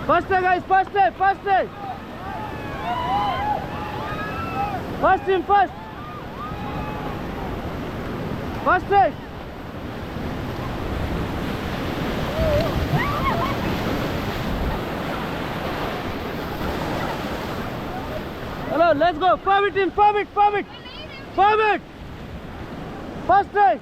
First try guys, first try, first try. First team, first. First try. Hello, let's go. Forward team, forward, forward. Forward. First try.